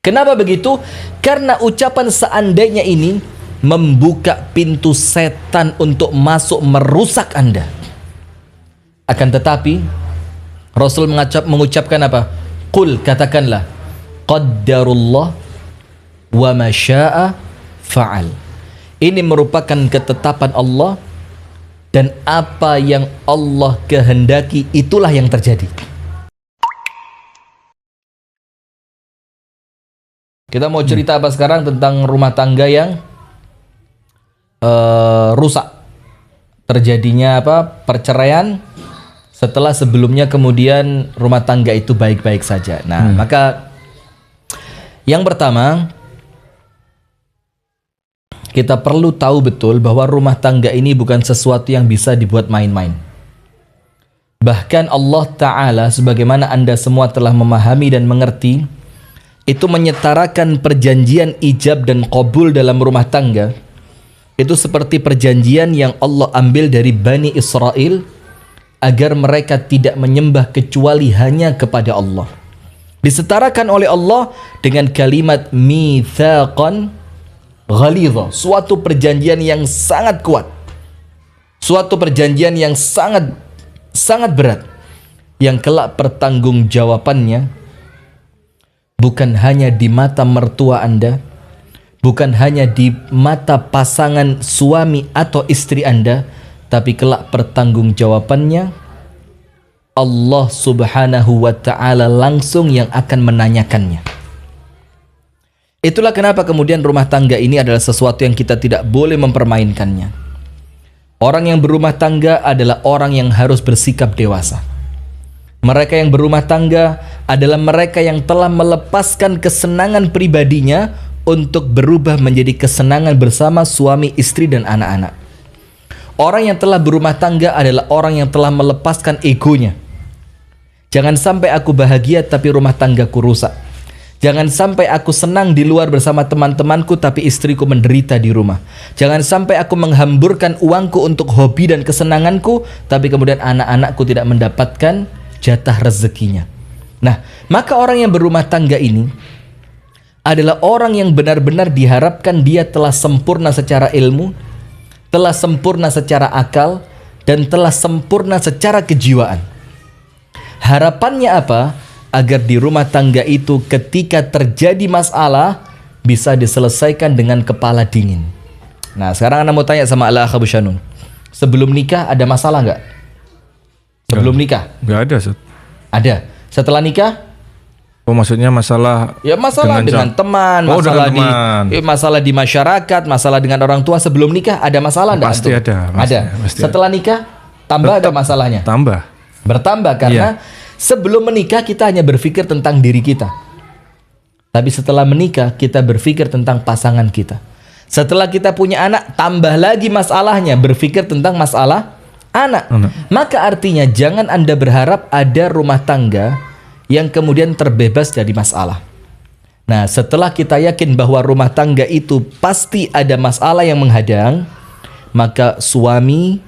Kenapa begitu? Karena ucapan seandainya ini membuka pintu setan untuk masuk merusak Anda. Akan tetapi Rasul mengucapkan apa? Qul, katakanlah, qaddarullah wa ma syaa fa'al. Ini merupakan ketetapan Allah, dan apa yang Allah kehendaki itulah yang terjadi. Kita mau cerita apa sekarang tentang rumah tangga yang rusak. Terjadinya apa? Perceraian setelah sebelumnya kemudian rumah tangga itu baik-baik saja. Nah, maka yang pertama, kita perlu tahu betul bahwa rumah tangga ini bukan sesuatu yang bisa dibuat main-main. Bahkan Allah Ta'ala, sebagaimana Anda semua telah memahami dan mengerti, itu menyetarakan perjanjian ijab dan qabul dalam rumah tangga. Itu seperti perjanjian yang Allah ambil dari Bani Israel agar mereka tidak menyembah kecuali hanya kepada Allah. Disetarakan oleh Allah dengan kalimat mitsaqan ghalidha, suatu perjanjian yang sangat kuat, suatu perjanjian yang sangat berat, yang kelak pertanggungjawabannya bukan hanya di mata mertua Anda, bukan hanya di mata pasangan suami atau istri Anda, tapi kelak pertanggungjawabannya Allah Subhanahu wa Ta'ala langsung yang akan menanyakannya. Itulah kenapa kemudian rumah tangga ini adalah sesuatu yang kita tidak boleh mempermainkannya. Orang yang berumah tangga adalah orang yang harus bersikap dewasa. Mereka yang berumah tangga adalah mereka yang telah melepaskan kesenangan pribadinya untuk berubah menjadi kesenangan bersama suami, istri, dan anak-anak. Orang yang telah berumah tangga adalah orang yang telah melepaskan egonya. Jangan sampai aku bahagia tapi rumah tanggaku rusak. Jangan sampai aku senang di luar bersama teman-temanku tapi istriku menderita di rumah. Jangan sampai aku menghamburkan uangku untuk hobi dan kesenanganku tapi kemudian anak-anakku tidak mendapatkan jatah rezekinya. Nah, maka orang yang berumah tangga ini adalah orang yang benar-benar diharapkan dia telah sempurna secara ilmu, telah sempurna secara akal, dan telah sempurna secara kejiwaan. Harapannya apa? Agar di rumah tangga itu ketika terjadi masalah bisa diselesaikan dengan kepala dingin. Nah, sekarang Anda mau tanya sama Al-Akh Abu Shanun, sebelum nikah ada masalah nggak? Sebelum nikah? Nggak ada, Ustaz. Ada. Setelah nikah? Oh, maksudnya masalah? Ya, masalah dengan teman, masalah dengan teman. Masalah di masyarakat, masalah dengan orang tua. Sebelum nikah ada masalah enggak? Pasti ada. Pasti Setelah nikah tambah ada masalahnya? Tambah. Bertambah karena sebelum menikah kita hanya berpikir tentang diri kita. Tapi setelah menikah kita berpikir tentang pasangan kita. Setelah kita punya anak tambah lagi masalahnya, berpikir tentang masalah anak. Maka artinya jangan Anda berharap ada rumah tangga yang kemudian terbebas dari masalah. Nah, setelah kita yakin bahwa rumah tangga itu pasti ada masalah yang menghadang, maka suami,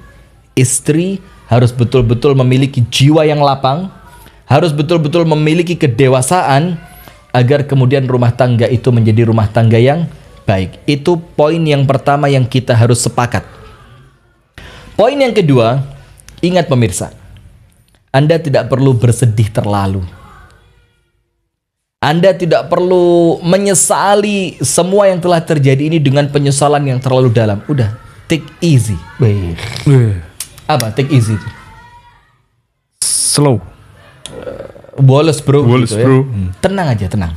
istri harus betul-betul memiliki jiwa yang lapang, harus betul-betul memiliki kedewasaan agar kemudian rumah tangga itu menjadi rumah tangga yang baik. Itu poin yang pertama yang kita harus sepakat. Poin yang kedua, ingat pemirsa, Anda tidak perlu bersedih terlalu. Anda tidak perlu menyesali semua yang telah terjadi ini dengan penyesalan yang terlalu dalam. Udah, take easy. Apa take easy itu? Slow. Wallace bro. Wallace gitu bro. Ya. Tenang aja, tenang.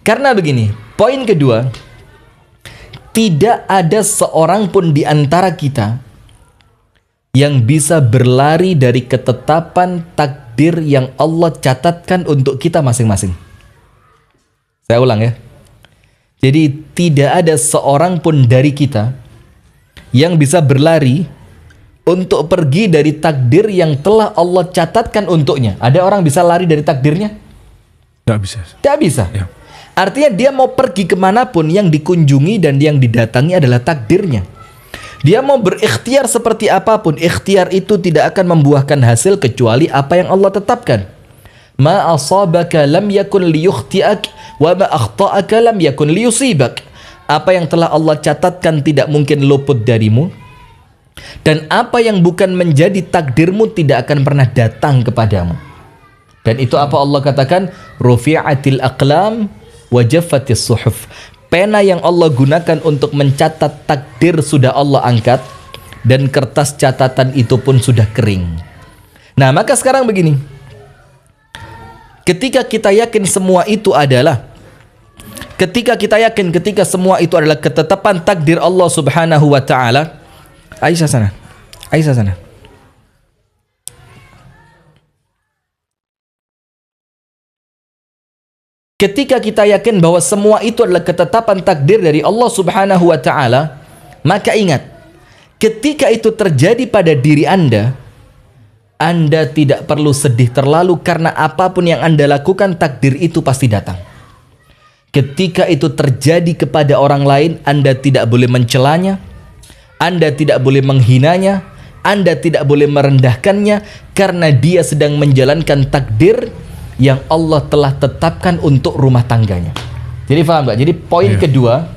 Karena begini, poin kedua, tidak ada seorang pun di antara kita yang bisa berlari dari ketetapan takdir yang Allah catatkan untuk kita masing-masing. Saya ulang ya. Jadi tidak ada seorang pun dari kita yang bisa berlari untuk pergi dari takdir yang telah Allah catatkan untuknya. Ada orang bisa lari dari takdirnya? Tidak bisa. Tidak bisa. Ya. Artinya dia mau pergi kemanapun, yang dikunjungi dan yang didatangi adalah takdirnya. Dia mau berikhtiar seperti apapun, ikhtiar itu tidak akan membuahkan hasil kecuali apa yang Allah tetapkan. Ma asabaka lam yakun liyukhti'ak wa ma akhta'aka lam yakun liyusibak. Apa yang telah Allah catatkan tidak mungkin luput darimu, dan apa yang bukan menjadi takdirmu tidak akan pernah datang kepadamu. Dan itu apa Allah katakan? Rufi'atil aqlam wa jaffatis suhuf. Pena yang Allah gunakan untuk mencatat takdir sudah Allah angkat, dan kertas catatan itu pun sudah kering. Nah, maka sekarang begini. Ketika kita yakin semua itu adalah ketika semua itu adalah ketetapan takdir Allah Subhanahu wa taala. Aisyah sana. Ketika kita yakin bahwa semua itu adalah ketetapan takdir dari Allah Subhanahu wa taala, maka ingat, ketika itu terjadi pada diri Anda tidak perlu sedih terlalu, karena apapun yang Anda lakukan, takdir itu pasti datang. Ketika itu terjadi kepada orang lain, Anda tidak boleh mencelanya, Anda tidak boleh menghinanya, Anda tidak boleh merendahkannya, karena dia sedang menjalankan takdir yang Allah telah tetapkan untuk rumah tangganya. Jadi paham gak? Jadi poin kedua,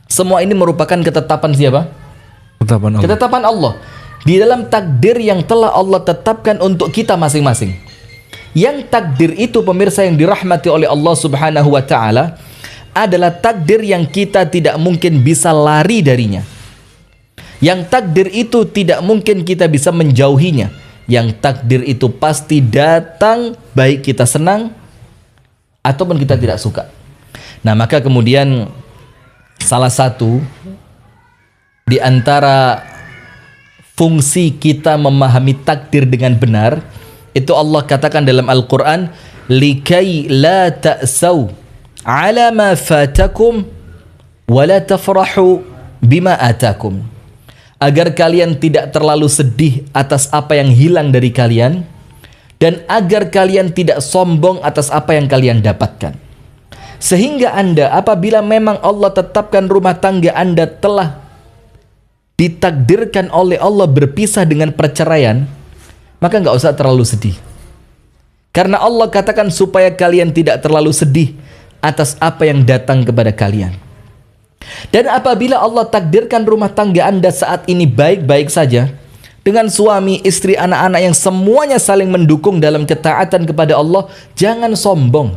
semua ini merupakan ketetapan siapa? Ketetapan Allah. Ketetapan Allah. Di dalam takdir yang telah Allah tetapkan untuk kita masing-masing. Yang takdir itu, pemirsa yang dirahmati oleh Allah Subhanahu wa taala, adalah takdir yang kita tidak mungkin bisa lari darinya. Yang takdir itu tidak mungkin kita bisa menjauhinya. Yang takdir itu pasti datang, baik kita senang ataupun kita tidak suka. Nah, maka kemudian salah satu di antara fungsi kita memahami takdir dengan benar, itu Allah katakan dalam Al-Quran, likai la ta'saw ala ma fatakum wa la tafrahu bima atakum. Agar kalian tidak terlalu sedih atas apa yang hilang dari kalian, dan agar kalian tidak sombong atas apa yang kalian dapatkan. Sehingga Anda, apabila memang Allah tetapkan rumah tangga Anda telah ditakdirkan oleh Allah berpisah dengan perceraian, maka nggak usah terlalu sedih. Karena Allah katakan supaya kalian tidak terlalu sedih atas apa yang datang kepada kalian. Dan apabila Allah takdirkan rumah tangga Anda saat ini baik-baik saja, dengan suami, istri, anak-anak yang semuanya saling mendukung dalam ketaatan kepada Allah, jangan sombong.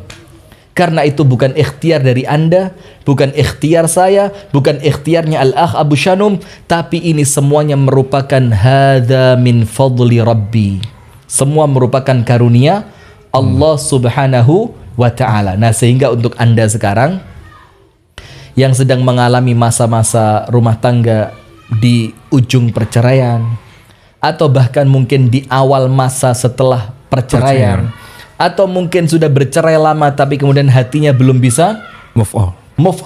Karena itu bukan ikhtiar dari Anda, bukan ikhtiar saya, bukan ikhtiarnya Al-Akh Abu Shanum, tapi ini semuanya merupakan hadza min fadli Rabbi. Semua merupakan karunia Allah Subhanahu wa ta'ala. Nah, sehingga untuk Anda sekarang yang sedang mengalami masa-masa rumah tangga di ujung perceraian, atau bahkan mungkin di awal masa setelah perceraian, atau mungkin sudah bercerai lama tapi kemudian hatinya belum bisa move up. Move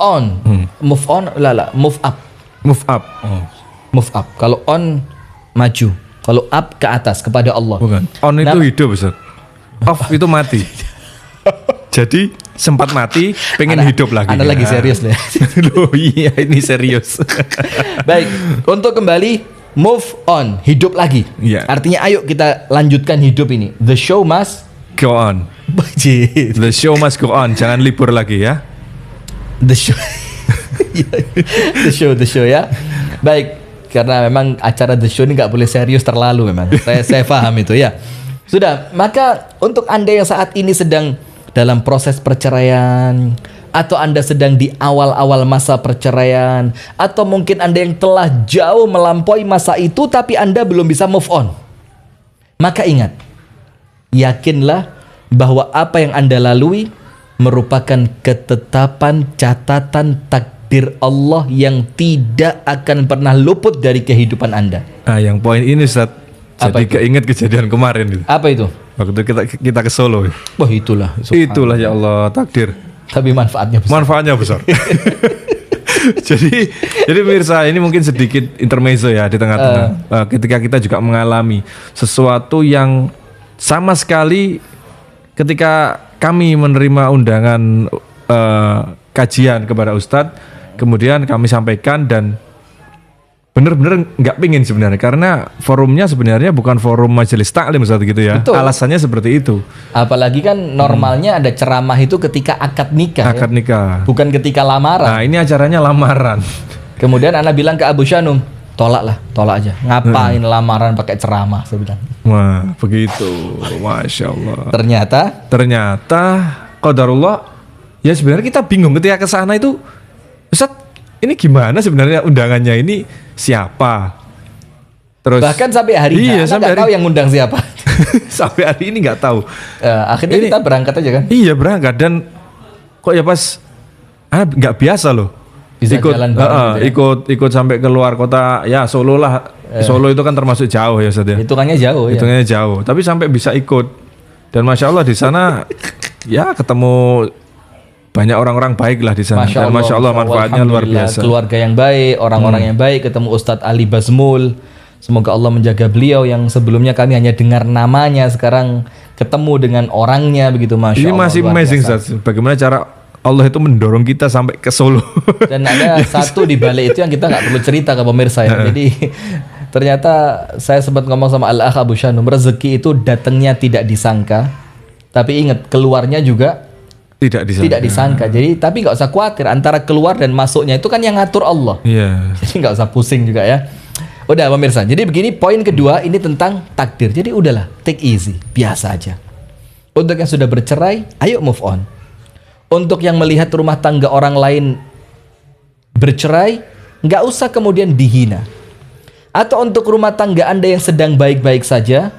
up. Kalau on, maju. Kalau up, ke atas kepada Allah. Bukan. On itu hidup, Ustaz. Off itu mati. Jadi sempat mati, pengen hidup lagi. Anda lagi serius deh. Loh, iya, ini serius. Baik, untuk kembali move on, hidup lagi. Yeah. Artinya ayo kita lanjutkan hidup ini. The show must go on. The show must go on. Jangan libur lagi ya. The show. the show ya. Baik, karena memang acara The Show ini nggak boleh serius terlalu memang. Saya paham itu ya. Sudah, maka untuk Anda yang saat ini sedang dalam proses perceraian, atau Anda sedang di awal-awal masa perceraian, atau mungkin Anda yang telah jauh melampaui masa itu tapi Anda belum bisa move on, maka ingat, yakinlah bahwa apa yang Anda lalui merupakan ketetapan catatan takdir Allah yang tidak akan pernah luput dari kehidupan Anda. Nah, yang poin ini Ustaz, jadi keinget kejadian kemarin itu. Apa itu? Waktu kita ke Solo. Wah, itulah. Itulah ya Allah, takdir. Tapi manfaatnya besar. Manfaatnya besar. jadi pemirsa, ini mungkin sedikit intermezzo ya di tengah-tengah. Ketika kita juga mengalami sesuatu yang sama sekali, ketika kami menerima undangan kajian kepada Ustadz, kemudian kami sampaikan dan bener-bener nggak pingin sebenarnya, karena forumnya sebenarnya bukan forum majelis taklim Ustaz gitu ya. Betul. Alasannya seperti itu. Apalagi kan normalnya ada ceramah itu ketika akad nikah, Akad nikah. bukan ketika lamaran. Nah, ini acaranya lamaran. Kemudian Ana bilang ke Abu Shanum, tolak aja. Ngapain lamaran pakai ceramah, saya bilang. Wah, begitu. Masya Allah. Ternyata Qadarullah, ya sebenarnya kita bingung ketika ke sana itu, Ustaz, ini gimana sebenarnya undangannya ini siapa? Terus bahkan sampai hari ini sampai nggak tahu yang ngundang siapa. sampai hari ini nggak tahu. Akhirnya kita berangkat aja kan. Iya, berangkat, dan kok ya pas nggak biasa loh. Bisa jalan bareng gitu ya. ikut sampai keluar kota, ya Solo lah. Solo itu kan termasuk jauh ya Ustaz ya. Hitungannya jauh ya. Hitungannya jauh, tapi sampai bisa ikut. Dan Masya Allah di sana ya ketemu banyak orang-orang baik lah di sana. Dan Masya Allah manfaatnya luar biasa. Keluarga yang baik, orang-orang yang baik, ketemu Ustadz Ali Bazmul. Semoga Allah menjaga beliau yang sebelumnya kami hanya dengar namanya, sekarang ketemu dengan orangnya begitu, Masya Allah. Ini masih amazing Ustaz, bagaimana cara Allah itu mendorong kita sampai ke Solo. Dan ada satu di balik itu yang kita nggak perlu cerita ke pemirsa ya. Jadi ternyata saya sempat ngomong sama Al-Akh Abu Shanum, rezeki itu datangnya tidak disangka, tapi ingat keluarnya juga tidak disangka. Jadi tapi nggak usah khawatir, antara keluar dan masuknya itu kan yang ngatur Allah. Iya. Jadi nggak usah pusing juga ya. Udah pemirsa. Jadi begini, poin kedua ini tentang takdir. Jadi udahlah, take easy, biasa aja. Untuk yang sudah bercerai, ayo move on. Untuk yang melihat rumah tangga orang lain bercerai, nggak usah kemudian dihina. Atau untuk rumah tangga Anda yang sedang baik-baik saja,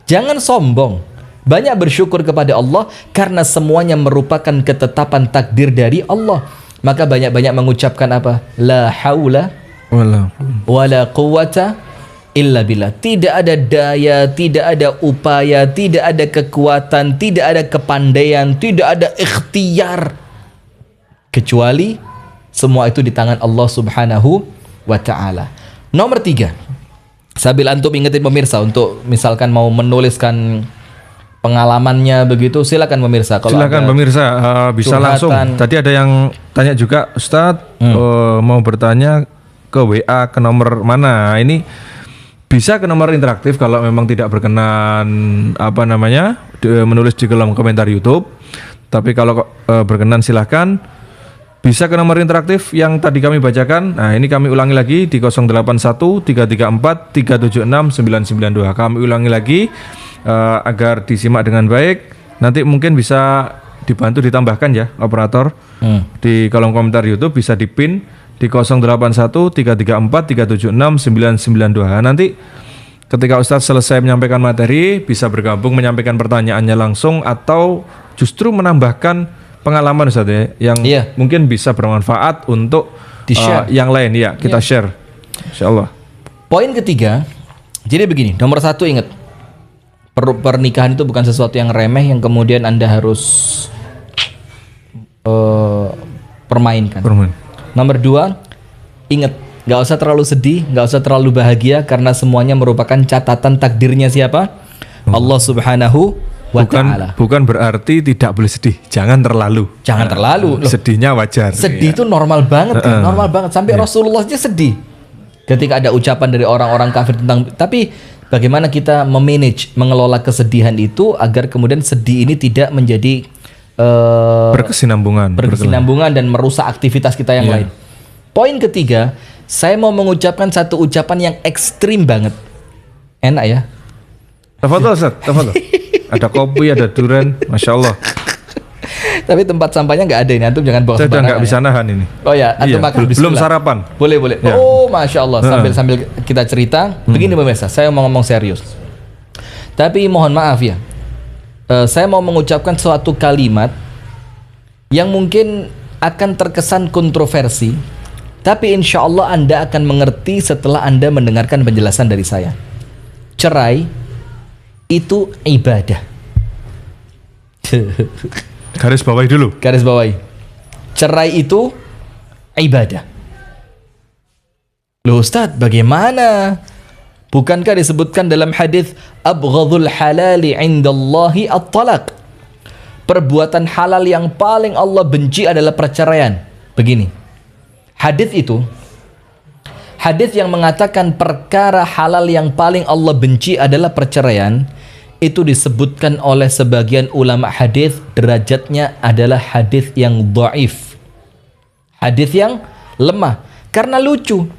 jangan sombong. Banyak bersyukur kepada Allah karena semuanya merupakan ketetapan takdir dari Allah. Maka banyak-banyak mengucapkan apa? La haula wala quwwata illa billah. Tidak ada daya, tidak ada upaya, tidak ada kekuatan, tidak ada kepandaian, tidak ada ikhtiar, kecuali semua itu di tangan Allah Subhanahu wa ta'ala. Nomor 3, sambil antum ingetin pemirsa untuk misalkan mau menuliskan pengalamannya begitu, silakan pemirsa. Kalau silakan pemirsa, bisa curhatan, langsung. Tadi ada yang tanya juga, Ustadz mau bertanya ke WA ke nomor mana? Ini bisa ke nomor interaktif kalau memang tidak berkenan menulis di kolom komentar YouTube. Tapi kalau berkenan silahkan bisa ke nomor interaktif yang tadi kami bacakan. Nah, ini kami ulangi lagi di 081 334 376 992. Kami ulangi lagi agar disimak dengan baik. Nanti mungkin bisa dibantu ditambahkan ya operator. Di kolom komentar YouTube bisa dipin di 081 334 376 992. Nanti ketika Ustadz selesai menyampaikan materi, bisa bergabung menyampaikan pertanyaannya langsung atau justru menambahkan pengalaman Ustadz ya, yang mungkin bisa bermanfaat untuk yang lain ya, kita share insyaallah. Poin ketiga, jadi begini, nomor 1 ingat, pernikahan itu bukan sesuatu yang remeh yang kemudian Anda harus permainkan. Nomor 2, ingat, gak usah terlalu sedih, gak usah terlalu bahagia, karena semuanya merupakan catatan takdirnya siapa? Allah Subhanahu wa ta'ala. Bukan berarti tidak boleh sedih, jangan terlalu. Loh, sedihnya wajar. Sedih itu normal banget, normal banget. Sampai Rasulullah aja sedih ketika ada ucapan dari orang-orang kafir tentang. Tapi bagaimana kita mengelola kesedihan itu agar kemudian sedih ini tidak menjadi berkesinambungan dan merusak aktivitas kita yang lain. Poin ketiga, saya mau mengucapkan satu ucapan yang ekstrim banget. Enak ya? Tafadhol Ustaz, tafadhol. Ada kopi, ada durian, Masya Allah. Tapi tempat sampahnya nggak ada ini, antum jangan bawa sembarangan. Saya udah nggak bisa nahan ini. Oh ya, antum makan belum sarapan. Boleh. Ya. Oh, Masya Allah. Sambil kita cerita, begini pemirsa, saya mau ngomong serius. Tapi mohon maaf ya, saya mau mengucapkan suatu kalimat yang mungkin akan terkesan kontroversi, tapi insya Allah Anda akan mengerti setelah Anda mendengarkan penjelasan dari saya. Cerai itu ibadah. Garis bawahi dulu. Garis bawahi. Cerai itu ibadah. Loh Ustadz, bagaimana? Bukankah disebutkan dalam hadis abghadul halali indallahi at-talaq? Perbuatan halal yang paling Allah benci adalah perceraian. Begini. Hadis itu Hadis yang mengatakan perkara halal yang paling Allah benci adalah perceraian, itu disebutkan oleh sebagian ulama hadis derajatnya adalah hadis yang dhaif. Hadis yang lemah. Karena lucu.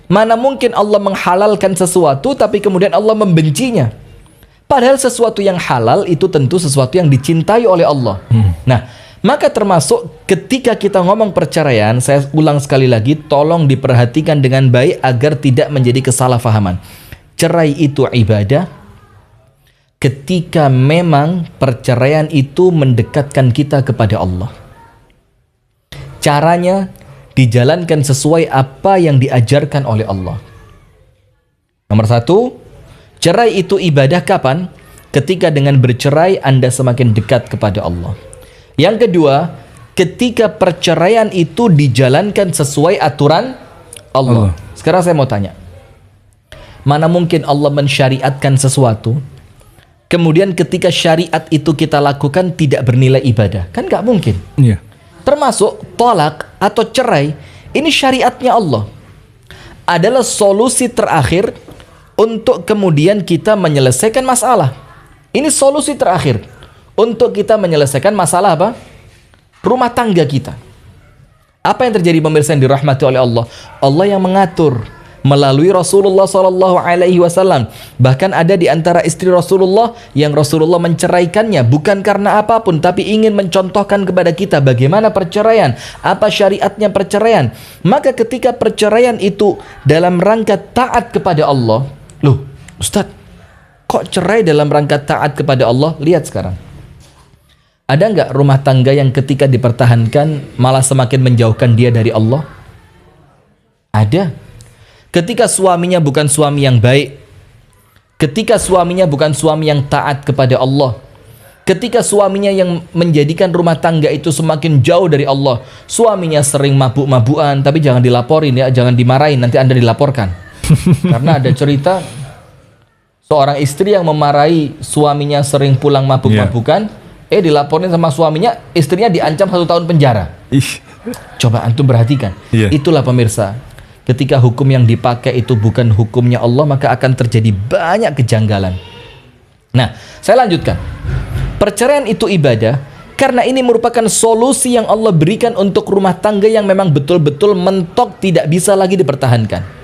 Mana mungkin Allah menghalalkan sesuatu tapi kemudian Allah membencinya. Padahal sesuatu yang halal itu tentu sesuatu yang dicintai oleh Allah. Nah, maka termasuk ketika kita ngomong perceraian, saya ulang sekali lagi, tolong diperhatikan dengan baik agar tidak menjadi kesalahpahaman. Cerai itu ibadah ketika memang perceraian itu mendekatkan kita kepada Allah. Caranya dijalankan sesuai apa yang diajarkan oleh Allah. Nomor satu, cerai itu ibadah kapan? Ketika dengan bercerai Anda semakin dekat kepada Allah. Yang kedua, ketika perceraian itu dijalankan sesuai aturan Allah. Sekarang saya mau tanya, mana mungkin Allah mensyariatkan sesuatu, kemudian ketika syariat itu kita lakukan tidak bernilai ibadah? Kan nggak mungkin. Iya. Termasuk tolak atau cerai, ini syariatnya Allah. Adalah solusi terakhir untuk kemudian kita menyelesaikan masalah. Ini solusi terakhir untuk kita menyelesaikan masalah apa? Rumah tangga kita. Apa yang terjadi pemirsa yang dirahmati oleh Allah? Allah yang mengatur melalui Rasulullah SAW. Bahkan ada di antara istri Rasulullah yang Rasulullah menceraikannya bukan karena apapun, tapi ingin mencontohkan kepada kita bagaimana perceraian, apa syariatnya perceraian. Maka ketika perceraian itu dalam rangka taat kepada Allah, loh Ustadz, kok cerai dalam rangka taat kepada Allah? Lihat sekarang, ada nggak rumah tangga yang ketika dipertahankan malah semakin menjauhkan dia dari Allah? Ada. Ketika suaminya bukan suami yang baik, ketika suaminya bukan suami yang taat kepada Allah, ketika suaminya yang menjadikan rumah tangga itu semakin jauh dari Allah, suaminya sering mabuk-mabukan, tapi jangan dilaporin ya, jangan dimarahin, nanti Anda dilaporkan. Karena ada cerita seorang istri yang memarahi suaminya sering pulang mabuk-mabukan, dilaporin sama suaminya, istrinya diancam 1 tahun penjara. Coba antum perhatikan. Itulah pemirsa, ketika hukum yang dipakai itu bukan hukumnya Allah, maka akan terjadi banyak kejanggalan. Nah, saya lanjutkan. Perceraian itu ibadah karena ini merupakan solusi yang Allah berikan untuk rumah tangga yang memang betul-betul mentok tidak bisa lagi dipertahankan.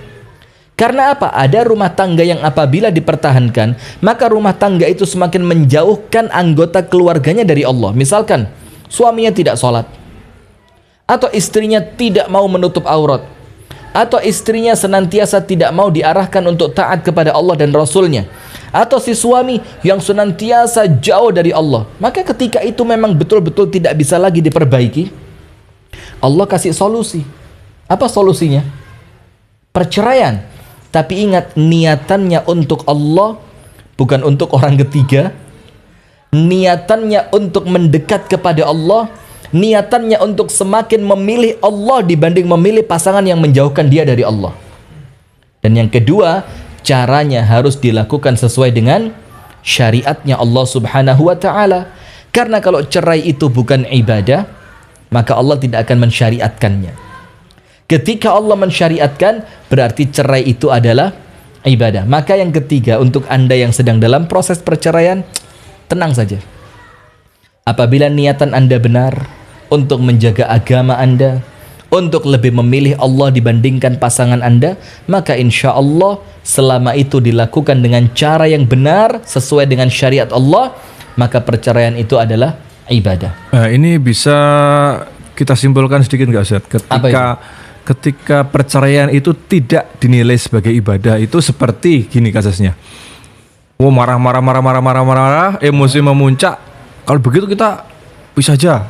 Karena apa? Ada rumah tangga yang apabila dipertahankan, maka rumah tangga itu semakin menjauhkan anggota keluarganya dari Allah. Misalkan, suaminya tidak sholat, atau istrinya tidak mau menutup aurat, atau istrinya senantiasa tidak mau diarahkan untuk taat kepada Allah dan Rasulnya, atau si suami yang senantiasa jauh dari Allah, maka ketika itu memang betul-betul tidak bisa lagi diperbaiki. Allah kasih solusi. Apa solusinya? Perceraian. Tapi ingat, niatannya untuk Allah, bukan untuk orang ketiga. Niatannya untuk mendekat kepada Allah, niatannya untuk semakin memilih Allah dibanding memilih pasangan yang menjauhkan dia dari Allah. Dan yang kedua, caranya harus dilakukan sesuai dengan syariatnya Allah Subhanahu wa ta'ala. Karena kalau cerai itu bukan ibadah, maka Allah tidak akan mensyariatkannya. Ketika Allah mensyariatkan, berarti cerai itu adalah ibadah. Maka yang ketiga, untuk Anda yang sedang dalam proses perceraian, tenang saja. Apabila niatan Anda benar untuk menjaga agama Anda, untuk lebih memilih Allah dibandingkan pasangan Anda, maka insya Allah selama itu dilakukan dengan cara yang benar sesuai dengan syariat Allah, maka perceraian itu adalah ibadah. Nah, ini bisa kita simpulkan sedikit nggak Ustaz? Ketika perceraian itu tidak dinilai sebagai ibadah, itu seperti gini kasusnya. Marah, emosi memuncak. Kalau begitu kita bisa aja.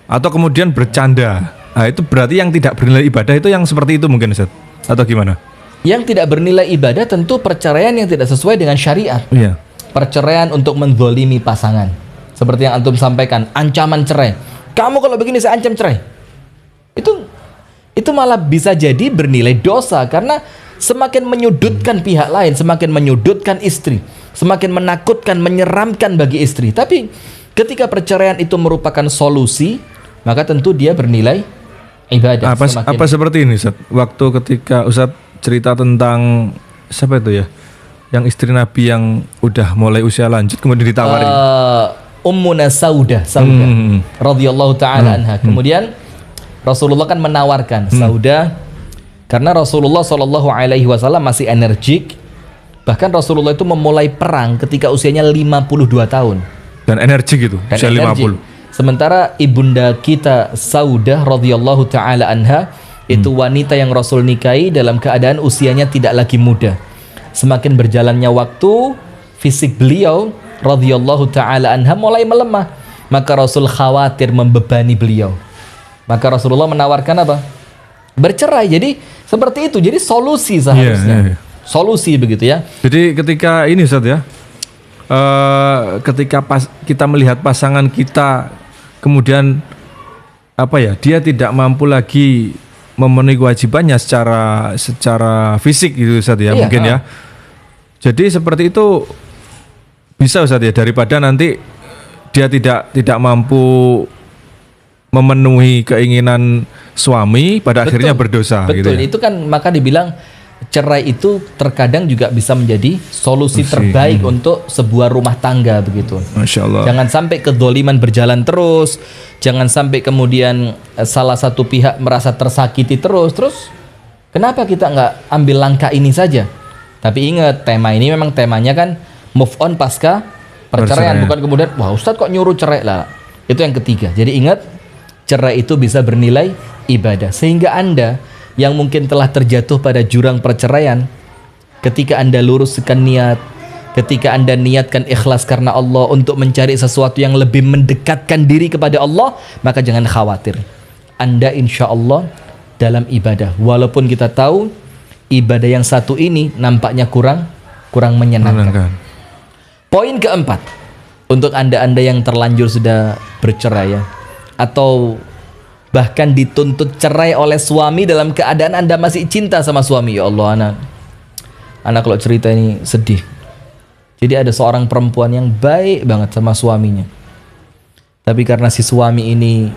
Atau kemudian bercanda. Nah, itu berarti yang tidak bernilai ibadah itu yang seperti itu mungkin Ustaz? Atau gimana? Yang tidak bernilai ibadah tentu perceraian yang tidak sesuai dengan syariat. Iya. Perceraian untuk menzalimi pasangan. Seperti yang antum sampaikan, ancaman cerai. Kamu kalau begini saya ancam cerai. Itu malah bisa jadi bernilai dosa karena semakin menyudutkan pihak lain, semakin menyudutkan istri, semakin menakutkan, menyeramkan bagi istri. Tapi ketika perceraian itu merupakan solusi, maka tentu dia bernilai ibadah. Apa seperti ini Ustaz? Waktu ketika Ustaz cerita tentang siapa itu ya? Yang istri Nabi yang udah mulai usia lanjut kemudian ditawarin. Ummuna Saudah radhiyallahu taala anha. Kemudian Rasulullah kan menawarkan Saudah karena Rasulullah Shallallahu alaihi wasallam masih energik. Bahkan Rasulullah itu memulai perang ketika usianya 52 tahun. Dan energik gitu, Dan usia energik. 50. Sementara ibunda kita Saudah radhiyallahu taala anha itu wanita yang Rasul nikahi dalam keadaan usianya tidak lagi muda. Semakin berjalannya waktu, fisik beliau radhiyallahu taala anha mulai melemah. Maka Rasul khawatir membebani beliau. Maka Rasulullah menawarkan apa? Bercerai. Jadi seperti itu. Jadi solusi seharusnya. Solusi begitu ya. Jadi ketika ini Ustaz ya, ketika kita melihat pasangan kita kemudian apa ya, dia tidak mampu lagi memenuhi kewajibannya secara fisik gitu Ustaz ya, mungkin ya. Jadi seperti itu bisa Ustaz ya, daripada nanti dia tidak mampu memenuhi keinginan suami pada akhirnya berdosa. Betul, gitu ya. itu kan maka dibilang cerai itu terkadang juga bisa menjadi solusi terbaik untuk sebuah rumah tangga begitu. Masya Allah. Jangan sampai kedoliman berjalan terus, jangan sampai kemudian salah satu pihak merasa tersakiti terus. Kenapa kita nggak ambil langkah ini saja? Tapi ingat, tema ini memang temanya kan move on pasca perceraian, bukan kemudian wah Ustadz kok nyuruh cerai lah. Itu yang ketiga. Jadi ingat, cerai itu bisa bernilai ibadah. Sehingga Anda yang mungkin telah terjatuh pada jurang perceraian, ketika Anda luruskan niat, ketika Anda niatkan ikhlas karena Allah untuk mencari sesuatu yang lebih mendekatkan diri kepada Allah, maka jangan khawatir. Anda insya Allah dalam ibadah. Walaupun kita tahu ibadah yang satu ini nampaknya kurang menyenangkan. Poin keempat, untuk Anda yang terlanjur sudah bercerai ya, atau bahkan dituntut cerai oleh suami dalam keadaan Anda masih cinta sama suami. Ya Allah, anak kalau cerita ini sedih. Jadi ada seorang perempuan yang baik banget sama suaminya, tapi karena si suami ini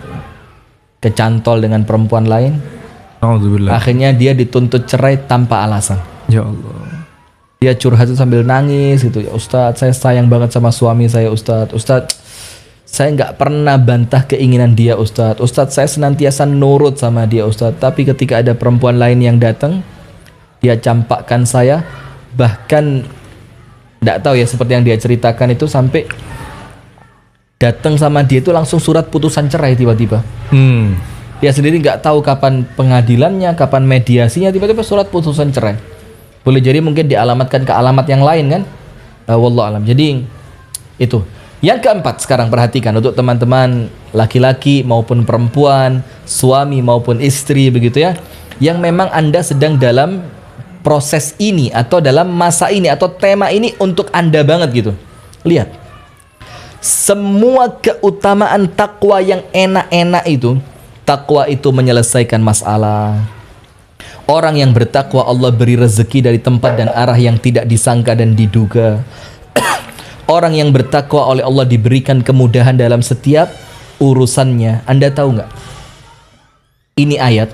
kecantol dengan perempuan lain, akhirnya dia dituntut cerai tanpa alasan. Ya Allah. Dia curhat itu sambil nangis gitu. Ya Ustadz, saya sayang banget sama suami saya Ustadz, saya nggak pernah bantah keinginan dia Ustadz, saya senantiasa nurut sama dia Ustadz. Tapi ketika ada perempuan lain yang datang, dia campakkan saya. Bahkan nggak tahu ya, seperti yang dia ceritakan itu, sampai datang sama dia itu langsung surat putusan cerai tiba-tiba. Dia sendiri nggak tahu kapan pengadilannya, kapan mediasinya, tiba-tiba surat putusan cerai. Boleh jadi mungkin dialamatkan ke alamat yang lain kan. Wallahu alam. Jadi itu. Yang keempat, sekarang perhatikan untuk teman-teman laki-laki maupun perempuan, suami maupun istri begitu ya, yang memang Anda sedang dalam proses ini atau dalam masa ini atau tema ini untuk Anda banget gitu. Lihat, semua keutamaan takwa yang enak-enak itu, takwa itu menyelesaikan masalah. Orang yang bertakwa Allah beri rezeki dari tempat dan arah yang tidak disangka dan diduga. Orang yang bertakwa oleh Allah diberikan kemudahan dalam setiap urusannya. Anda tahu nggak? Ini ayat.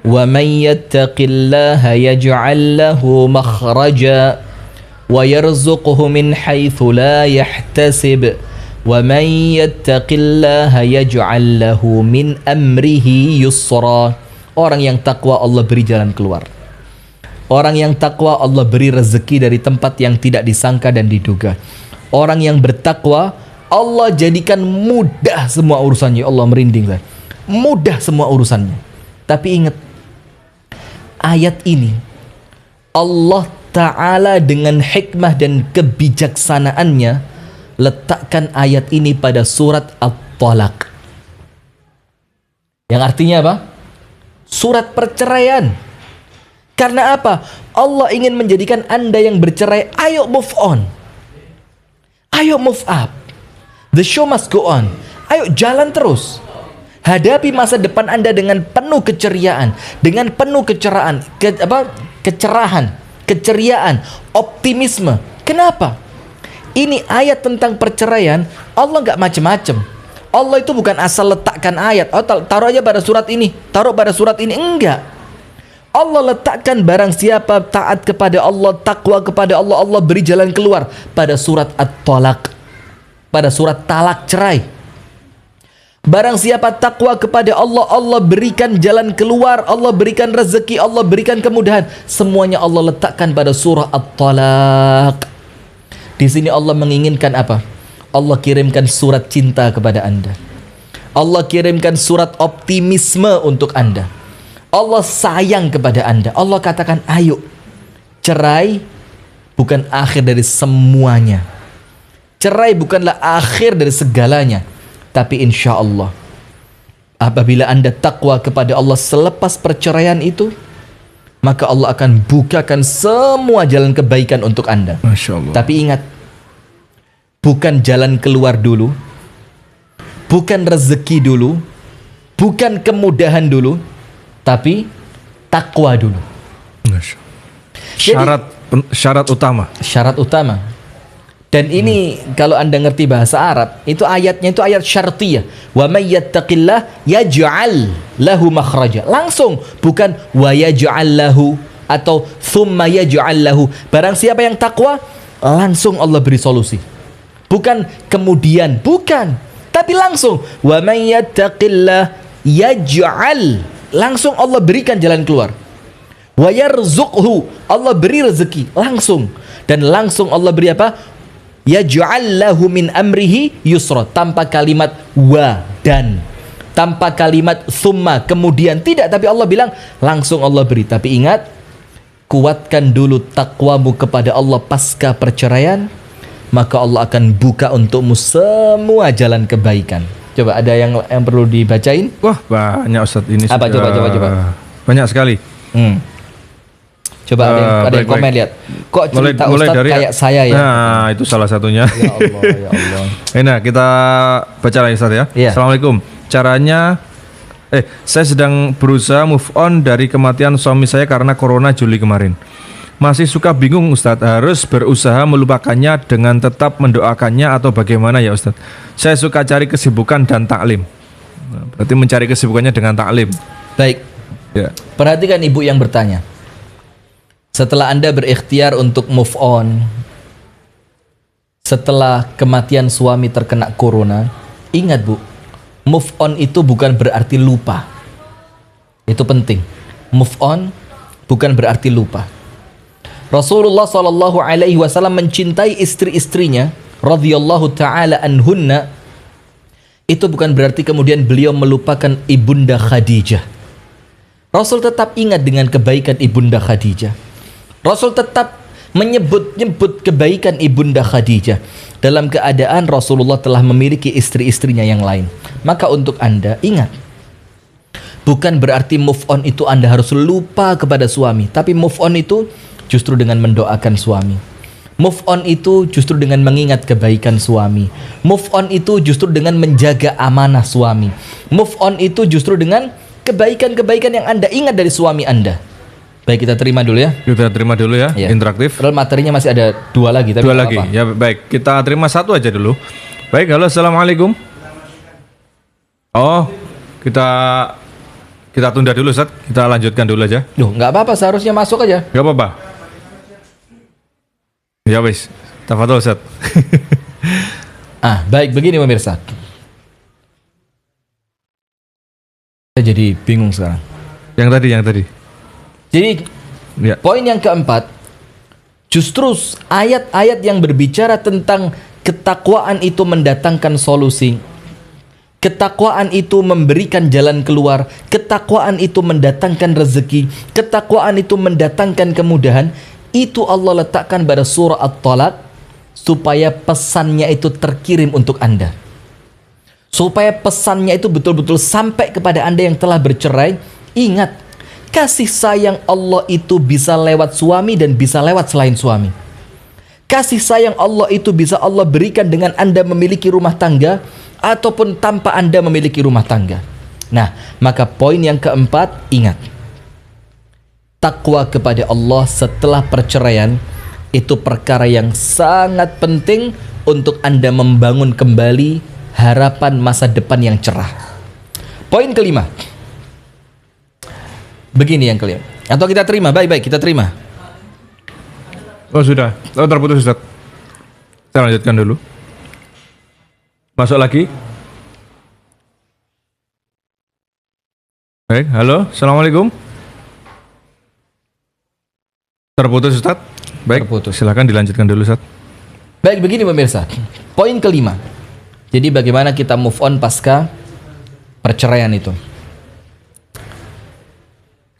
Wa may yattaqillaha yaj'al lahu makhraja wa yarzuqhu min haitsu la yahtasib. Wa may yattaqillaha yaj'al lahu min amrihi yusra. Orang yang takwa Allah beri jalan keluar. Orang yang takwa Allah beri rezeki dari tempat yang tidak disangka dan diduga. Orang yang bertakwa Allah jadikan mudah semua urusannya. Allah merinding lah. Mudah semua urusannya. Tapi ingat, ayat ini Allah Ta'ala dengan hikmah dan kebijaksanaannya letakkan ayat ini pada surat At-Talaq, yang artinya apa? Surat perceraian. Karena apa? Allah ingin menjadikan Anda yang bercerai, ayo move on, ayo move up, the show must go on. Ayo jalan terus, hadapi masa depan Anda dengan penuh keceriaan, dengan penuh kecerahan, keceriaan, optimisme. Kenapa? Ini ayat tentang perceraian. Allah nggak macem-macem. Allah itu bukan asal letakkan ayat, oh taruh aja pada surat ini, taruh pada surat ini. Enggak. Allah letakkan barang siapa taat kepada Allah, takwa kepada Allah, Allah beri jalan keluar pada surat At-Talaq, pada surat talak cerai. Barang siapa takwa kepada Allah, Allah berikan jalan keluar, Allah berikan rezeki, Allah berikan kemudahan. Semuanya Allah letakkan pada surah At-Talaq. Di sini Allah menginginkan apa? Allah kirimkan surat cinta kepada Anda. Allah kirimkan surat optimisme untuk Anda. Allah sayang kepada Anda. Allah katakan, ayo, cerai bukan akhir dari semuanya. Cerai bukanlah akhir dari segalanya. Tapi insya Allah, apabila Anda takwa kepada Allah selepas perceraian itu, maka Allah akan bukakan semua jalan kebaikan untuk Anda. Masya Allah. Tapi ingat, bukan jalan keluar dulu, bukan rezeki dulu, bukan kemudahan dulu, tapi takwa dulu. Masya Allah. Syarat utama. Syarat utama. Dan ini kalau Anda ngerti bahasa Arab, itu ayatnya itu ayat syartiyah. Wa may yattaqillah yaj'al lahu makhraja. Langsung, bukan wa yaj'al lahu atau thumma yaj'al lahu. Barang siapa yang takwa, langsung Allah beri solusi. Bukan kemudian, bukan, tapi langsung wa may yattaqillah yaj'al, langsung Allah berikan jalan keluar. Wa yarzuqhu, Allah beri rezeki langsung. Dan langsung Allah beri apa? Yaj'al lahu min amrihi yusra, tanpa kalimat wa dan, tanpa kalimat thumma kemudian, tidak, tapi Allah bilang langsung Allah beri. Tapi ingat, kuatkan dulu takwamu kepada Allah pasca perceraian, maka Allah akan buka untukmu semua jalan kebaikan. Coba ada yang perlu dibacain? Wah, banyak Ustadz ini. Apa coba. Banyak sekali. Coba ada yang komen, lihat. Kok cerita Ustadz dari, kayak saya ya? Nah, itu salah satunya. Ya Allah, ya Allah. Nah, kita baca lagi Ustadz ya. Iya. Assalamualaikum. Caranya, saya sedang berusaha move on dari kematian suami saya karena corona Juli kemarin. Masih suka bingung Ustadz, harus berusaha melupakannya dengan tetap mendoakannya atau bagaimana ya Ustadz? Saya suka cari kesibukan dan taklim. Nah, berarti mencari kesibukannya dengan taklim. Baik. Ya. Perhatikan ibu yang bertanya. Setelah Anda berikhtiar untuk move on, setelah kematian suami terkena corona, ingat Bu, move on itu bukan berarti lupa. Itu penting. Move on bukan berarti lupa. Rasulullah SAW mencintai istri-istrinya radhiyallahu taala anhunna. Itu bukan berarti kemudian beliau melupakan Ibunda Khadijah. Rasul tetap ingat dengan kebaikan Ibunda Khadijah. Rasul tetap menyebut-nyebut kebaikan Ibunda Khadijah dalam keadaan Rasulullah telah memiliki istri-istrinya yang lain. Maka untuk Anda, ingat, bukan berarti move on itu Anda harus lupa kepada suami, tapi move on itu justru dengan mendoakan suami. Move on itu justru dengan mengingat kebaikan suami. Move on itu justru dengan menjaga amanah suami. Move on itu justru dengan kebaikan-kebaikan yang Anda ingat dari suami Anda. Baik, kita terima dulu ya. Kita terima dulu ya, interaktif. Padahal materinya masih ada 2 lagi. Tapi 2 lagi, ya baik. Kita terima 1 aja dulu. Baik, halo, assalamualaikum. Oh, kita tunda dulu Ustadz. Kita lanjutkan dulu aja. Loh, nggak apa-apa, seharusnya masuk aja. Nggak apa-apa. Ya wis, tafadhol Ustadz. Baik, begini pemirsa. Saya jadi bingung sekarang. Yang tadi. Jadi ya. Poin yang keempat, justru ayat-ayat yang berbicara tentang ketakwaan itu mendatangkan solusi, ketakwaan itu memberikan jalan keluar, ketakwaan itu mendatangkan rezeki, ketakwaan itu mendatangkan kemudahan, itu Allah letakkan pada surah At-Talaq supaya pesannya itu terkirim untuk Anda, supaya pesannya itu betul-betul sampai kepada Anda yang telah bercerai. Ingat, kasih sayang Allah itu bisa lewat suami dan bisa lewat selain suami. Kasih sayang Allah itu bisa Allah berikan dengan Anda memiliki rumah tangga ataupun tanpa Anda memiliki rumah tangga. Nah, maka poin yang keempat, ingat, takwa kepada Allah setelah perceraian itu perkara yang sangat penting untuk Anda membangun kembali harapan masa depan yang cerah. Poin kelima, Begini yang kelima. Atau kita terima, baik-baik kita terima. Oh sudah, oh terputus Ustaz. Saya lanjutkan dulu. Masuk lagi. Baik, halo, assalamualaikum. Terputus Ustaz. Baik, Terputus. silakan dilanjutkan dulu Ustaz. Baik, begini pemirsa. Poin kelima. Jadi bagaimana kita move on pasca perceraian itu.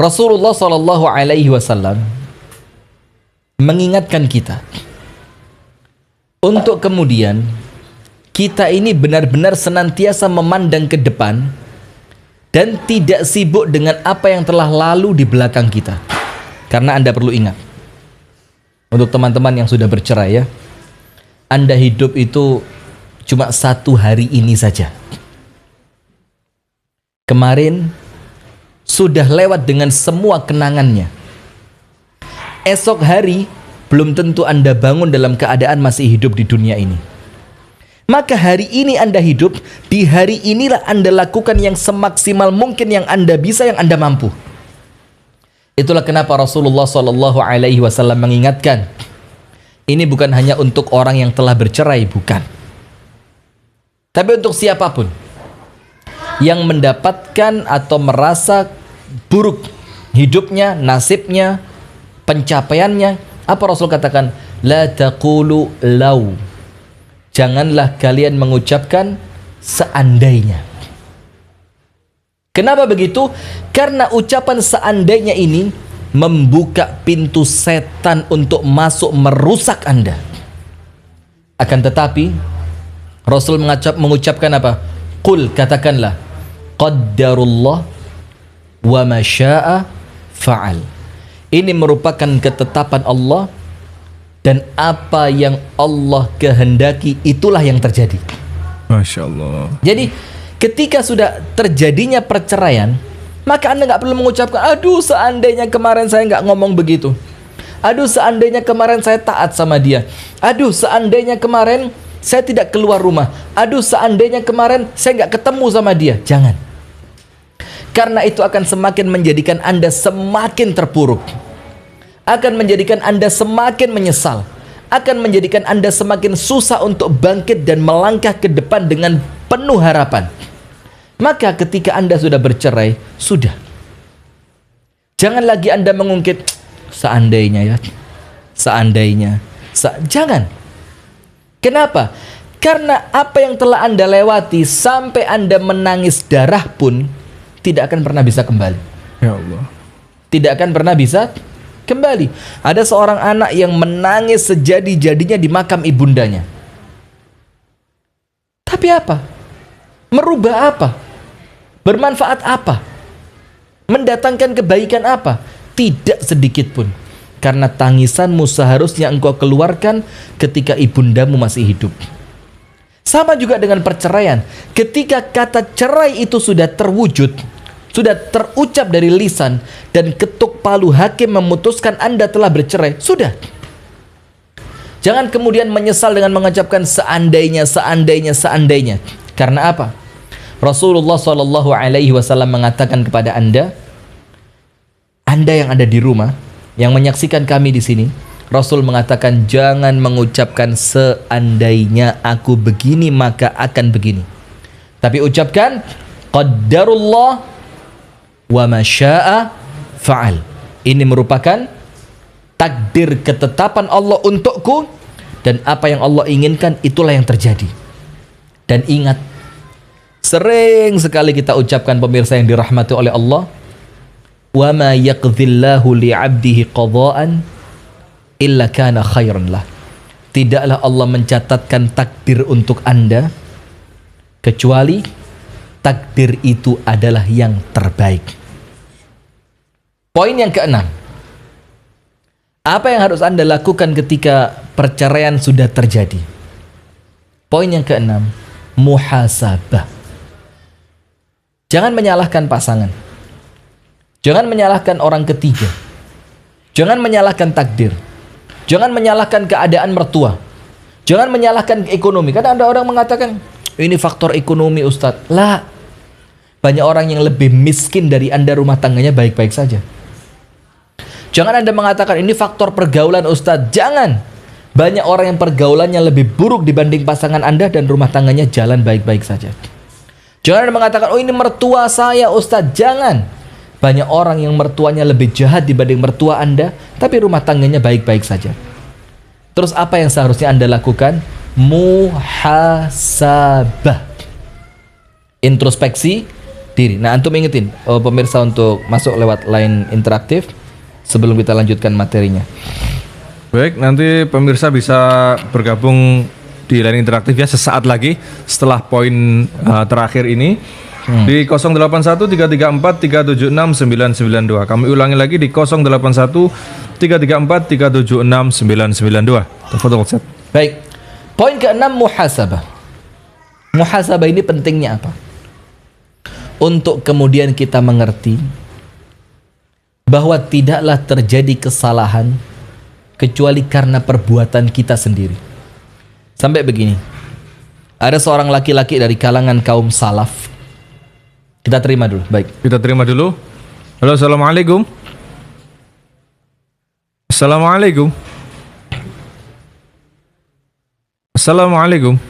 Rasulullah Shallallahu Alaihi Wasallam mengingatkan kita untuk kemudian kita ini benar-benar senantiasa memandang ke depan dan tidak sibuk dengan apa yang telah lalu di belakang kita. Karena Anda perlu ingat, untuk teman-teman yang sudah bercerai ya, Anda hidup itu cuma satu hari ini saja. Kemarin sudah lewat dengan semua kenangannya. Esok hari belum tentu Anda bangun dalam keadaan masih hidup di dunia ini. Maka hari ini Anda hidup, di hari inilah Anda lakukan yang semaksimal mungkin yang Anda bisa, yang Anda mampu. Itulah kenapa Rasulullah Shallallahu Alaihi Wasallam mengingatkan, ini bukan hanya untuk orang yang telah bercerai, bukan. Tapi untuk siapapun yang mendapatkan atau merasa buruk hidupnya, nasibnya, pencapaiannya, apa Rasul katakan? La taqulu law. Janganlah kalian mengucapkan seandainya. Kenapa begitu? Karena ucapan seandainya ini membuka pintu setan untuk masuk merusak Anda. Akan tetapi Rasul mengucapkan apa? Qul, katakanlah, qaddarullah wa ma syaa fa'al. Ini merupakan ketetapan Allah dan apa yang Allah kehendaki itulah yang terjadi. Masya Allah. Jadi ketika sudah terjadinya perceraian, maka Anda nggak perlu mengucapkan, aduh seandainya kemarin saya nggak ngomong begitu, aduh seandainya kemarin saya taat sama dia, aduh seandainya kemarin saya tidak keluar rumah, aduh seandainya kemarin saya nggak ketemu sama dia. Jangan. Karena itu akan semakin menjadikan Anda semakin terpuruk, akan menjadikan Anda semakin menyesal, akan menjadikan Anda semakin susah untuk bangkit dan melangkah ke depan dengan penuh harapan. Maka ketika Anda sudah bercerai, sudah. Jangan lagi Anda mengungkit, seandainya ya, seandainya. Jangan. Kenapa? Karena apa yang telah Anda lewati sampai Anda menangis darah pun tidak akan pernah bisa kembali. Ya Allah. Tidak akan pernah bisa kembali. Ada seorang anak yang menangis sejadi-jadinya di makam ibundanya. Tapi apa? Merubah apa? Bermanfaat apa? Mendatangkan kebaikan apa? Tidak sedikit pun. Karena tangisanmu seharusnya engkau keluarkan ketika ibundamu masih hidup. Sama juga dengan perceraian. Ketika kata cerai itu sudah terwujud, sudah terucap dari lisan, dan ketuk palu hakim memutuskan Anda telah bercerai, sudah. Jangan kemudian menyesal dengan mengucapkan seandainya, seandainya, seandainya. Karena apa? Rasulullah Shallallahu Alaihi Wasallam mengatakan kepada Anda yang ada di rumah, yang menyaksikan kami di sini, Rasul mengatakan jangan mengucapkan seandainya aku begini maka akan begini. Tapi ucapkan qaddarullah wa ma syaa fa'al. Ini merupakan takdir ketetapan Allah untukku, dan apa yang Allah inginkan itulah yang terjadi. Dan ingat, sering sekali kita ucapkan pemirsa yang dirahmati oleh Allah, wa ma yaqdhillahu li'abdihi qada'an illa kana khairan lah. Tidaklah Allah mencatatkan takdir untuk Anda kecuali takdir itu adalah yang terbaik. Poin yang keenam, apa yang harus Anda lakukan ketika perceraian sudah terjadi? Poin yang keenam, muhasabah. Jangan menyalahkan pasangan, jangan menyalahkan orang ketiga, jangan menyalahkan takdir, jangan menyalahkan keadaan mertua, jangan menyalahkan ekonomi. Kadang ada orang mengatakan ini faktor ekonomi Ustadz. Lah, Banyak orang yang lebih miskin dari Anda, rumah tangganya baik-baik saja. Jangan Anda mengatakan ini faktor pergaulan Ustadz. Jangan. Banyak orang yang pergaulannya lebih buruk dibanding pasangan Anda dan rumah tangganya jalan baik-baik saja. Jangan Anda mengatakan, oh ini mertua saya Ustadz. Jangan. Banyak orang yang mertuanya lebih jahat dibanding mertua Anda, tapi rumah tangganya baik-baik saja. Terus apa yang seharusnya Anda lakukan? Muhasabah. Introspeksi diri. Nah, antum ingetin pemirsa untuk masuk lewat line interaktif sebelum kita lanjutkan materinya. Baik, nanti pemirsa bisa bergabung di line interaktif ya sesaat lagi setelah poin terakhir ini di 081 334 376 992. Kami ulangi lagi di 081 334 376 992. Tafadhol Ustaz. Baik. Poin ke-6, muhasabah. Muhasabah ini pentingnya apa? Untuk kemudian kita mengerti bahwa tidaklah terjadi kesalahan kecuali karena perbuatan kita sendiri. Sampai begini, ada seorang laki-laki dari kalangan kaum salaf. Kita terima dulu, baik. Kita terima dulu. Halo, assalamualaikum. Assalamualaikum. Assalamualaikum.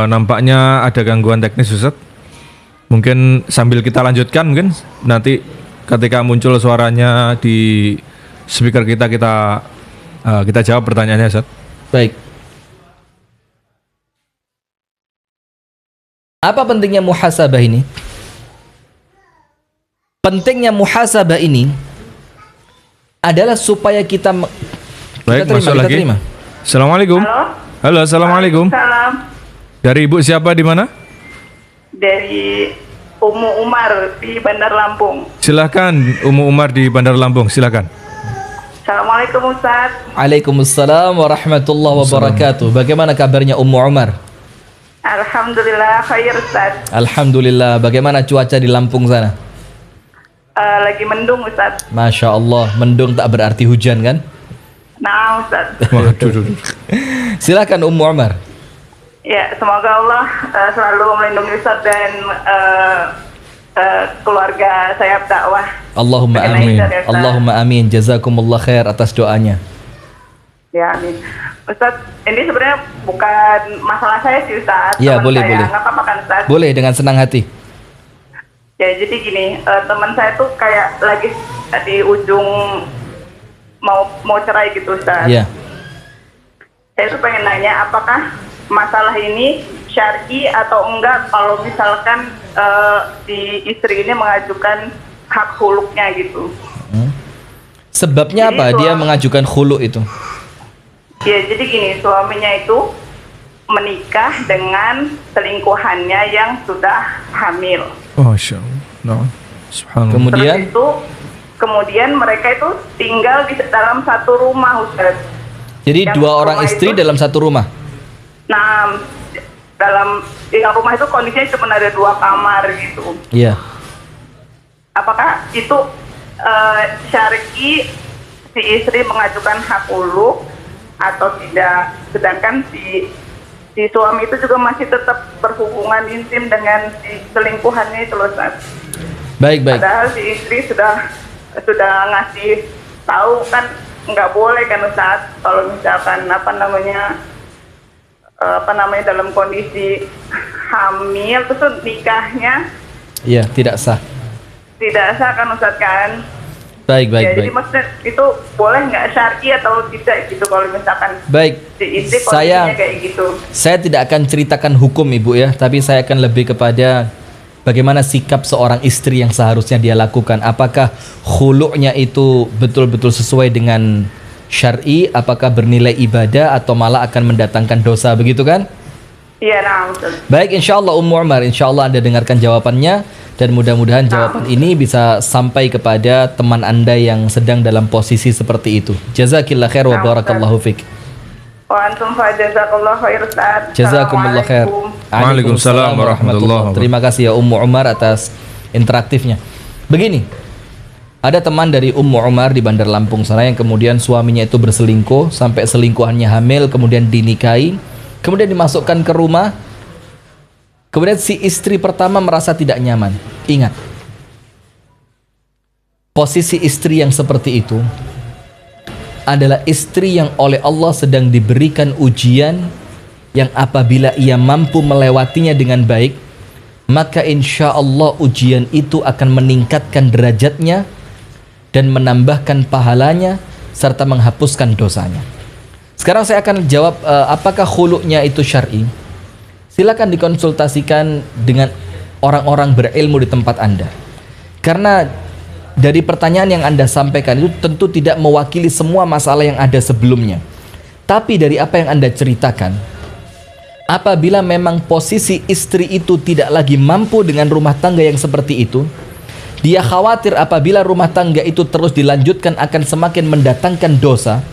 Nampaknya ada gangguan teknis Ustaz. Mungkin sambil kita lanjutkan, mungkin nanti ketika muncul suaranya di speaker kita jawab pertanyaannya Ustaz. Baik. Apa pentingnya muhasabah ini? Pentingnya muhasabah ini adalah supaya kita Baik, terima, masuk kita lagi. terima. Assalamualaikum. Halo, assalamualaikum. Salam Dari Ibu siapa di mana? dari Ummu Umar di Bandar Lampung. Silahkan Ummu Umar di Bandar Lampung, silahkan. Assalamualaikum Ustaz. Waalaikumsalam warahmatullahi wabarakatuh. Bagaimana kabarnya Ummu Umar? Alhamdulillah khair Ustaz. Alhamdulillah. Bagaimana cuaca di Lampung sana? Lagi mendung Ustaz. Masya Allah, mendung tak berarti hujan kan? Nah Ustaz. Waduh. Silakan Ummu Umar. Ya, semoga Allah selalu melindungi Ustaz dan keluarga saya dakwah. Allahumma Mengenai amin. syariat. Allahumma amin. Jazakumullah khair atas doanya. Ya, amin. Ustaz, ini sebenarnya bukan masalah saya sih Ustaz. Ya, Teman boleh, saya. boleh. Nggak apa-apa kan Ustaz? Boleh dengan senang hati. Ya, jadi gini, teman saya tuh kayak lagi di ujung mau cerai gitu Ustaz. Iya. Saya tuh pengen nanya apakah masalah ini syar'i atau enggak kalau misalkan si istri ini mengajukan hak huluknya gitu. Sebabnya Jadi apa dia mengajukan khulu itu? Ya, jadi gini, suaminya itu menikah dengan selingkuhannya yang sudah hamil. Masya Allah. No. Subhanallah. Kemudian Terus itu kemudian mereka itu tinggal di dalam satu rumah Ustaz. jadi yang dua orang rumah istri itu- dalam satu rumah. Nah, di rumah itu kondisinya cuma ada 2 kamar gitu. Iya. Apakah itu syar'i si istri mengajukan hak huluk atau tidak? Sedangkan si suami itu juga masih tetap berhubungan intim dengan si selingkuhannya itu loh Ustaz. Baik, baik. Padahal si istri sudah ngasih tahu kan nggak boleh kan Ustaz kalau misalkan dalam kondisi hamil terus nikahnya Iya, tidak sah. tidak sah kan Ustaz kan? Baik, baik, Ya, jadi baik. maksudnya itu boleh nggak syar'i atau tidak gitu kalau misalkan Baik. si istri Saya kondisinya kayak gitu. Saya tidak akan ceritakan hukum Ibu ya, tapi saya akan lebih kepada bagaimana sikap seorang istri yang seharusnya dia lakukan. Apakah khulu'nya itu betul-betul sesuai dengan syar'i, apakah bernilai ibadah atau malah akan mendatangkan dosa, begitu kan? Iya, nah Ustaz. Baik, insya Allah Ummu Umar, insya Allah Anda dengarkan jawabannya dan mudah-mudahan jawaban ini bisa sampai kepada teman Anda yang sedang dalam posisi seperti itu. Jazakillah khair wa barakallahu fik. Wa antum fa jazakallahu khair Ustaz. Jazakumullah khair. Assalamualaikum. Waalaikumsalam warahmatullahi wabarakatuh. Terima kasih ya Ummu Umar atas interaktifnya. Begini, ada teman dari Ummu Umar di Bandar Lampung sana yang kemudian suaminya itu berselingkuh sampai selingkuhannya hamil, kemudian dinikahi, kemudian dimasukkan ke rumah, Kemudian si istri pertama merasa tidak nyaman. Ingat, posisi istri yang seperti itu adalah istri yang oleh Allah sedang diberikan ujian yang apabila ia mampu melewatinya dengan baik, maka insya Allah ujian itu akan meningkatkan derajatnya dan menambahkan pahalanya serta menghapuskan dosanya. Sekarang saya akan jawab apakah khulu'nya itu syar'i. Silakan dikonsultasikan dengan orang-orang berilmu di tempat Anda. Karena dari pertanyaan yang Anda sampaikan itu tentu tidak mewakili semua masalah yang ada sebelumnya. Tapi dari apa yang Anda ceritakan, apabila memang posisi istri itu tidak lagi mampu dengan rumah tangga yang seperti itu, dia khawatir apabila rumah tangga itu terus dilanjutkan akan semakin mendatangkan dosa,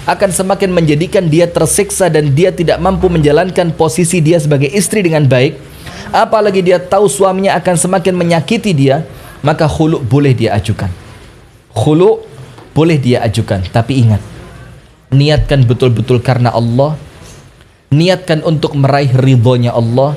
akan semakin menjadikan dia tersiksa dan dia tidak mampu menjalankan posisi dia sebagai istri dengan baik. Apalagi dia tahu suaminya akan semakin menyakiti dia, maka khulu' boleh dia ajukan. Khulu' boleh dia ajukan, tapi ingat, niatkan betul-betul karena Allah, niatkan untuk meraih ridhonya Allah,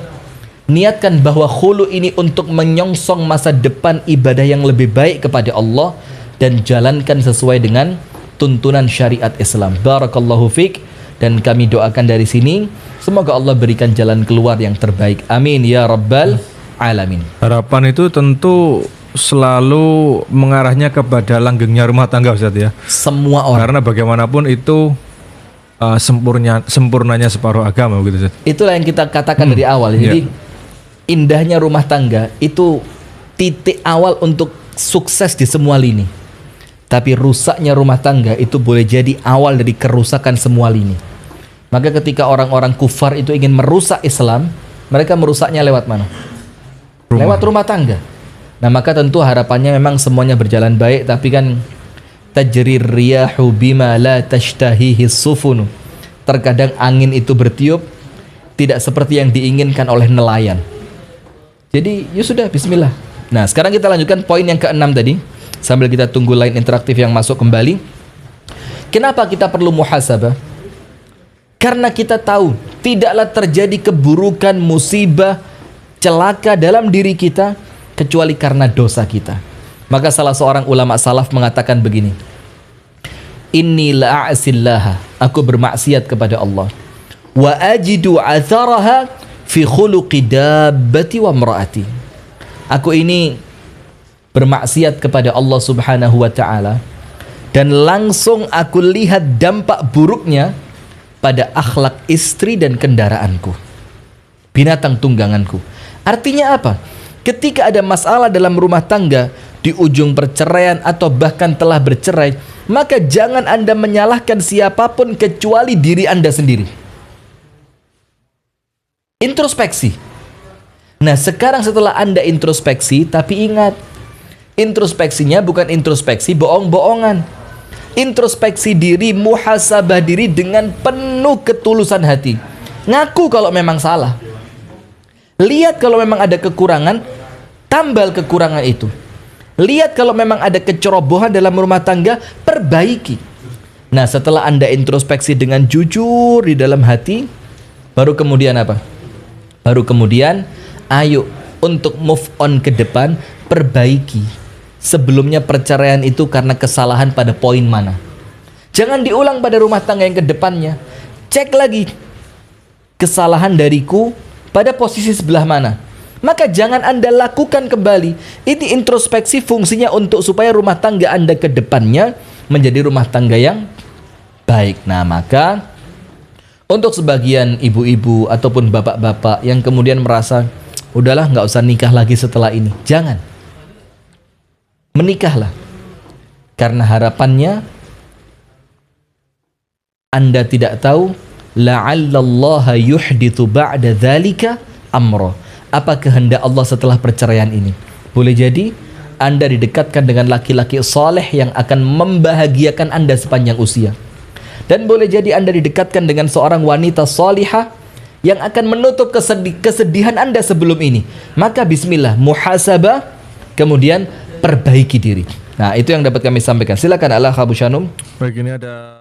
niatkan bahwa khulu' ini untuk menyongsong masa depan ibadah yang lebih baik kepada Allah, dan jalankan sesuai dengan tuntunan syariat Islam. Barakallahu fiik. Dan kami doakan dari sini semoga Allah berikan jalan keluar yang terbaik. Amin ya rabbal alamin. Harapan itu tentu selalu mengarahnya kepada langgengnya rumah tangga, Ustaz ya. Semua orang. Karena bagaimanapun itu sempurnanya separuh agama begitu, Ustaz. Itulah yang kita katakan dari awal. Jadi indahnya rumah tangga itu titik awal untuk sukses di semua lini. Tapi rusaknya rumah tangga itu boleh jadi awal dari kerusakan semua lini. Maka ketika orang-orang kufar itu ingin merusak Islam, mereka merusaknya lewat mana? Lewat rumah tangga. Nah, maka tentu harapannya memang semuanya berjalan baik, tapi kan tajrir riyahu bima la tashtahihi sufunu. Terkadang angin itu bertiup tidak seperti yang diinginkan oleh nelayan. Jadi, ya sudah, bismillah. Nah, sekarang kita lanjutkan poin yang ke-6 tadi. Sambil kita tunggu line interaktif yang masuk kembali. Kenapa kita perlu muhasabah? Karena kita tahu tidaklah terjadi keburukan, musibah, celaka dalam diri kita kecuali karena dosa kita. Maka salah seorang ulama salaf mengatakan begini, inni la'asillaha, aku bermaksiat kepada Allah, wa ajidu atharaha fi khuluqi dabbati wa mraati. Aku ini bermaksiat kepada Allah Subhanahu wa ta'ala, dan langsung aku lihat dampak buruknya pada akhlak istri dan kendaraanku, binatang tungganganku. Artinya apa? Ketika ada masalah dalam rumah tangga, di ujung perceraian atau bahkan telah bercerai, maka jangan Anda menyalahkan siapapun kecuali diri Anda sendiri. Introspeksi. Nah, sekarang setelah Anda introspeksi, tapi ingat, introspeksinya bukan introspeksi bohong-bohongan. Introspeksi diri, muhasabah diri dengan penuh ketulusan hati. Ngaku kalau memang salah. Lihat kalau memang ada kekurangan, tambal kekurangan itu. Lihat kalau memang ada kecerobohan dalam rumah tangga, perbaiki. Nah, setelah Anda introspeksi dengan jujur di dalam hati, baru kemudian apa? Baru kemudian, ayo untuk move on ke depan, perbaiki. Sebelumnya perceraian itu karena kesalahan pada poin mana. Jangan diulang pada rumah tangga yang ke depannya. Cek lagi kesalahan dariku pada posisi sebelah mana. Maka jangan Anda lakukan kembali. Ini introspeksi fungsinya untuk supaya rumah tangga Anda ke depannya menjadi rumah tangga yang baik. Nah, maka untuk sebagian ibu-ibu ataupun bapak-bapak yang kemudian merasa udahlah nggak usah nikah lagi setelah ini, jangan. Menikahlah, karena harapannya Anda tidak tahu, la'allallaha yuhditsu ba'da dzalika amra. Apa kehendak Allah setelah perceraian ini? Boleh jadi Anda didekatkan dengan laki-laki saleh yang akan membahagiakan Anda sepanjang usia. Dan boleh jadi Anda didekatkan dengan seorang wanita salihah yang akan menutup kesedihan Anda sebelum ini. Maka bismillah, muhasabah, kemudian perbaiki diri. Nah, itu yang dapat kami sampaikan. Silakan Allah Abu Shanum. Baik, ini ada